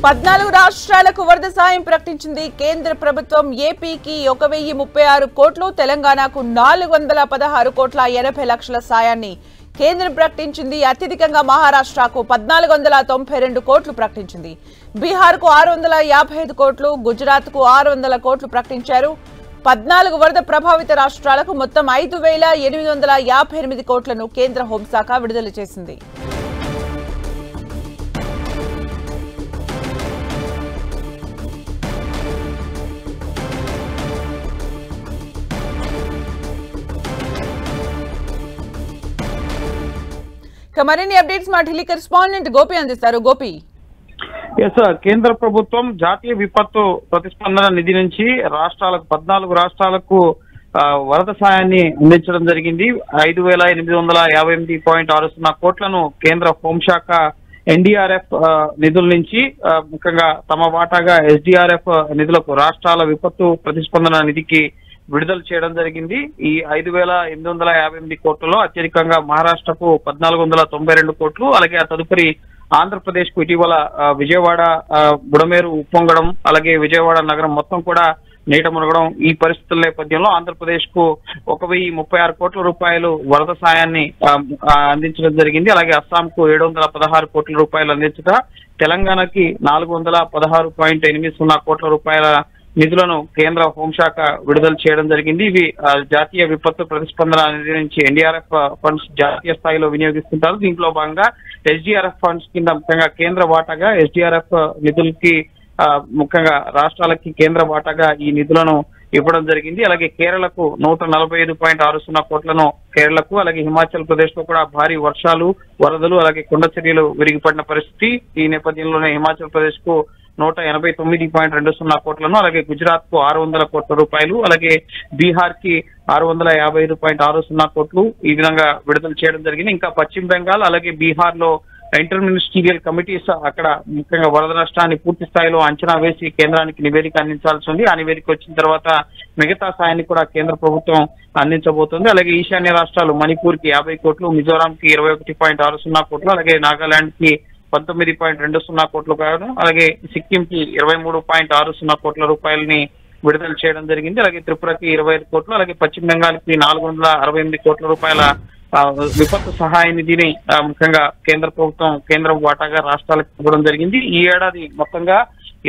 14 రాష్ట్రాలకు వరద సాయం ప్రకటించింది కేంద్ర ప్రభుత్వం. ఏపీకి 1036 కోట్లు, తెలంగాణకు 416 కోట్ల 80 లక్షల సాయాన్ని కేంద్రం ప్రకటించింది. అత్యధికంగా మహారాష్ట్రకు 1492 కోట్లు ప్రకటించింది. బీహార్కు 655 కోట్లు, గుజరాత్కు 600 కోట్లు ప్రకటించారు. 14 వరద ప్రభావిత రాష్ట్రాలకు మొత్తం 5858 కోట్లను కేంద్ర హోంశాఖ విడుదల చేసింది. మరిన్ని అప్డేట్స్ మా ఢిల్లీ కరెస్పాండెంట్ గోపి అందిస్తారు. గోపి, కేంద్ర ప్రభుత్వం జాతీయ విపత్తు ప్రతిస్పందన నిధి నుంచి రాష్ట్రాలకు 14 రాష్ట్రాలకు వరద సాయాన్ని అందించడం జరిగింది. 5858.60 కోట్లను కేంద్ర హోంశాఖ ఎన్డీఆర్ఎఫ్ నిధుల నుంచి ముఖ్యంగా తమ వాటాగా ఎస్డీఆర్ఎఫ్ నిధులకు రాష్ట్రాల విపత్తు ప్రతిస్పందన నిధికి విడుదల చేయడం జరిగింది. ఈ 5858 కోట్లలో అత్యధికంగా మహారాష్ట్రకు 1492 కోట్లు, అలాగే ఆ తదుపరి ఆంధ్రప్రదేశ్ కు ఇటీవల విజయవాడ బుడమేరు ఉప్పొంగడం, అలాగే విజయవాడ నగరం మొత్తం కూడా నీట మునగడం, ఈ పరిస్థితుల నేపథ్యంలో ఆంధ్రప్రదేశ్ కు 1036 కోట్ల రూపాయలు వరద సాయాన్ని అందించడం జరిగింది. అలాగే అస్సాంకు 716 కోట్ల రూపాయలు అందించగా, తెలంగాణకి 416.80 కోట్ల రూపాయల నిధులను కేంద్ర హోంశాఖ విడుదల చేయడం జరిగింది. ఇవి జాతీయ విపత్తు ప్రతిస్పందన నిధి నుంచి ఎన్డీఆర్ఎఫ్ ఫండ్స్ జాతీయ స్థాయిలో వినియోగిస్తుంటారు. దీంట్లో భాగంగా ఎస్డీఆర్ఎఫ్ ఫండ్స్ కింద ముఖ్యంగా కేంద్ర వాటాగా ఎస్డీఆర్ఎఫ్ నిధులకి ముఖ్యంగా రాష్ట్రాలకి కేంద్ర వాటాగా ఈ నిధులను ఇవ్వడం జరిగింది. అలాగే కేరళకు 145.60 కోట్లను కేరళకు, అలాగే హిమాచల్ ప్రదేశ్ లో కూడా భారీ వర్షాలు, వరదలు, అలాగే కొండ చర్యలు విరిగిపడిన పరిస్థితి. ఈ నేపథ్యంలోనే హిమాచల్ ప్రదేశ్ కు 189.20 కోట్లను, అలాగే గుజరాత్ కు 600 కోట్ల రూపాయలు, అలాగే బీహార్ కి 655.60 కోట్లు ఈ విధంగా విడుదల చేయడం జరిగింది. ఇంకా పశ్చిమ బెంగాల్, అలాగే బీహార్ లో ఇంటర్ మినిస్టీరియల్ కమిటీస్ అక్కడ ముఖ్యంగా వరద నష్టాన్ని పూర్తి స్థాయిలో అంచనా వేసి కేంద్రానికి నివేదిక అందించాల్సి ఉంది. ఆ నివేదిక వచ్చిన తర్వాత మిగతా సాయాన్ని కూడా కేంద్ర ప్రభుత్వం అందించబోతుంది. అలాగే ఈశాన్య రాష్ట్రాలు మణిపూర్ కి 50 కోట్లు, మిజోరాం కి 21.60 కోట్లు, అలాగే నాగాలాండ్ కి 19.20 కోట్ల రూపాయలు, అలాగే సిక్కిం కి 23.60 కోట్ల రూపాయలని విడుదల చేయడం జరిగింది. అలాగే త్రిపురకి 25 కోట్లు, అలాగే పశ్చిమ బెంగాల్ కి 468 కోట్ల రూపాయల విపత్తు సహాయ నిధిని ముఖ్యంగా కేంద్ర ప్రభుత్వం కేంద్ర వాటాగా రాష్ట్రాలకు ఇవ్వడం జరిగింది. ఈ ఏడాది మొత్తంగా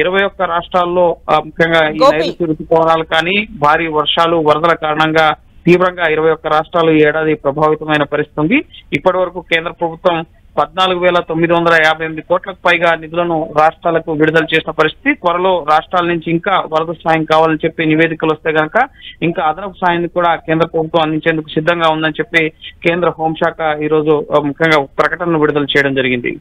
21 రాష్ట్రాల్లో ముఖ్యంగా ఈ నైరుతి ఋతుపవనాలు కానీ భారీ వర్షాలు, వరదల కారణంగా తీవ్రంగా 21 రాష్ట్రాలు ఈ ఏడాది ప్రభావితమైన పరిస్థితి ఉంది. ఇప్పటి వరకు కేంద్ర ప్రభుత్వం 14,958 కోట్లకు పైగా నిధులను రాష్ట్రాలకు విడుదల చేసిన పరిస్థితి. త్వరలో రాష్ట్రాల నుంచి ఇంకా వరద సాయం కావాలని చెప్పి నివేదికలు వస్తే గనక ఇంకా అదనపు సాయాన్ని కూడా కేంద్ర ప్రభుత్వం అందించేందుకు సిద్ధంగా ఉందని చెప్పి కేంద్ర హోంశాఖ ఈ రోజు ముఖ్యంగా ప్రకటనను విడుదల చేయడం జరిగింది.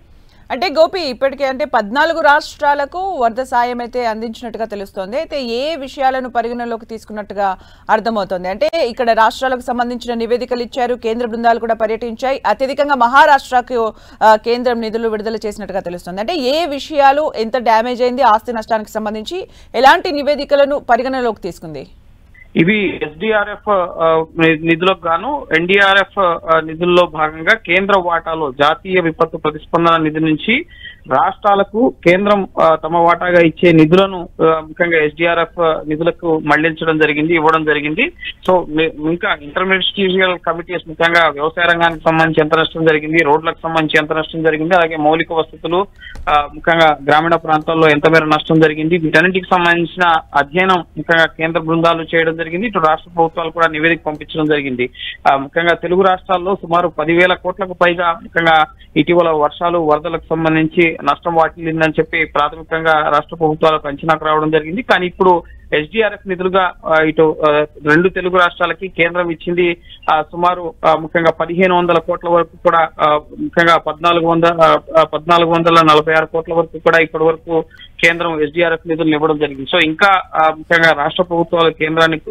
అంటే గోపి, ఇప్పటికే 14 రాష్ట్రాలకు వరద సాయం అయితే అందించినట్టుగా తెలుస్తోంది. అయితే ఏ విషయాలను పరిగణలోకి తీసుకున్నట్టుగా అర్థమవుతోంది? అంటే ఇక్కడ రాష్ట్రాలకు సంబంధించిన నివేదికలు ఇచ్చారు, కేంద్ర బృందాలు కూడా పర్యటించాయి. అత్యధికంగా మహారాష్ట్రకు కేంద్రం నిధులు విడుదల చేసినట్టుగా తెలుస్తోంది. అంటే ఏ విషయాలు, ఎంత డ్యామేజ్ అయింది, ఆస్తి నష్టానికి సంబంధించి ఎలాంటి నివేదికలను పరిగణలోకి తీసుకుంది? ఇవి ఎస్డీఆర్ఎఫ్ నిధులకు గాను ఎన్డీఆర్ఎఫ్ నిధుల్లో భాగంగా కేంద్ర వాటాలో జాతీయ విపత్తు ప్రతిస్పందన నిధి నుంచి రాష్ట్రాలకు కేంద్రం తమ వాటాగా ఇచ్చే నిధులను ముఖ్యంగా ఎస్డీఆర్ఎఫ్ నిధులకు మళ్లించడం జరిగింది, ఇవ్వడం జరిగింది. సో ఇంకా ఇంటర్మినిస్టీరియల్ కమిటీస్ ముఖ్యంగా వ్యవసాయ రంగానికి సంబంధించి ఎంత నష్టం జరిగింది, రోడ్లకు సంబంధించి ఎంత నష్టం జరిగింది, అలాగే మౌలిక వసతులు ముఖ్యంగా గ్రామీణ ప్రాంతాల్లో ఎంత మేర నష్టం జరిగింది, వీటన్నింటికి సంబంధించిన అధ్యయనం ముఖ్యంగా కేంద్ర బృందాలు చేయడం జరిగింది. ఇటు రాష్ట్ర ప్రభుత్వాలు కూడా నివేదిక పంపించడం జరిగింది. ముఖ్యంగా తెలుగు రాష్ట్రాల్లో సుమారు 10,000 కోట్లకు పైగా ముఖ్యంగా ఇటీవల వర్షాలు, వరదలకు సంబంధించి నష్టం వాటిల్లిందని చెప్పి ప్రాథమికంగా రాష్ట్ర ప్రభుత్వాలకు అంచనాకు రావడం జరిగింది. కానీ ఇప్పుడు ఎస్డీఆర్ఎఫ్ నిధులుగా ఇటు 2 తెలుగు రాష్ట్రాలకి కేంద్రం ఇచ్చింది సుమారు ముఖ్యంగా 1,500 కోట్ల వరకు కూడా, ముఖ్యంగా 1,446 కోట్ల వరకు కూడా ఇప్పటి వరకు కేంద్రం ఎస్డీఆర్ఎఫ్ నిధులను ఇవ్వడం జరిగింది. సో ఇంకా ముఖ్యంగా రాష్ట్ర ప్రభుత్వాలు కేంద్రానికి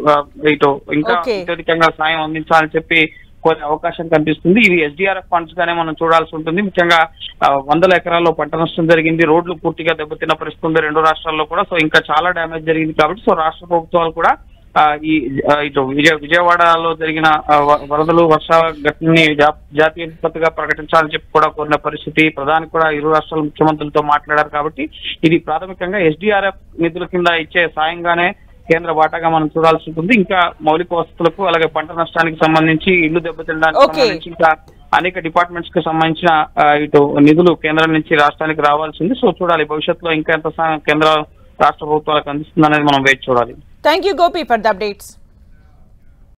ఇటు ఇంకా అత్యధికంగా సాయం అందించాలని చెప్పి కోరే అవకాశం కనిపిస్తుంది. ఇది ఎస్డీఆర్ఎఫ్ ఫండ్స్ గానే మనం చూడాల్సి ఉంటుంది. ముఖ్యంగా 100 ఎకరాల్లో పంట నష్టం జరిగింది, రోడ్లు పూర్తిగా దెబ్బతిన్న పరిస్థితి ఉంది 2 రాష్ట్రాల్లో కూడా. సో ఇంకా చాలా డ్యామేజ్ జరిగింది కాబట్టి సో రాష్ట్ర ప్రభుత్వాలు కూడా ఇటు విజయవాడలో జరిగిన వరదలు వర్ష ఘటనని జాతీయ విపత్తుగా ప్రకటించాలని చెప్పి కూడా కోరిన పరిస్థితి. ప్రధాని కూడా ఇరు రాష్ట్రాల ముఖ్యమంత్రులతో మాట్లాడారు. కాబట్టి ఇది ప్రాథమికంగా ఎస్డీఆర్ఎఫ్ నిధుల కింద ఇచ్చే సాయంగానే కేంద్ర వాటాగా మనం చూడాల్సి ఉంటుంది. ఇంకా మౌలిక వసతులకు అలాగే పంట నష్టానికి సంబంధించి, ఇల్లు దెబ్బతినడానికి సంబంధించి ఇంకా అనేక డిపార్ట్మెంట్స్ కి సంబంధించిన ఇటు నిధులు కేంద్రం నుంచి రాష్ట్రానికి రావాల్సింది. సో చూడాలి భవిష్యత్తులో ఇంకా ఎంత కేంద్ర రాష్ట్ర ప్రభుత్వాలకు అందిస్తుంది అనేది మనం వేచి చూడాలి. Thank you Gopi for the updates.